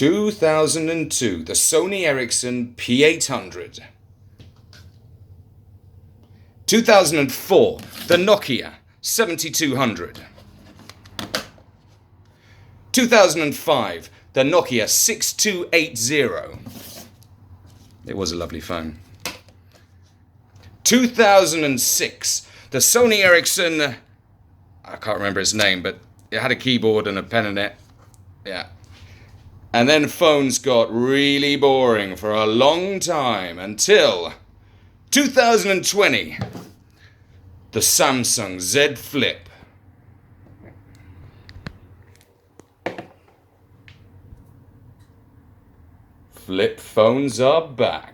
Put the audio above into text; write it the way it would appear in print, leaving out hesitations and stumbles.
2002, the Sony Ericsson P800. 2004, the Nokia 7200. 2005, the Nokia 6280. It was a lovely phone. 2006, the Sony Ericsson, I can't remember its name, but it had a keyboard and a pen in it. Yeah. And then phones got really boring for a long time until 2020, the Samsung Z Flip. Flip phones are back.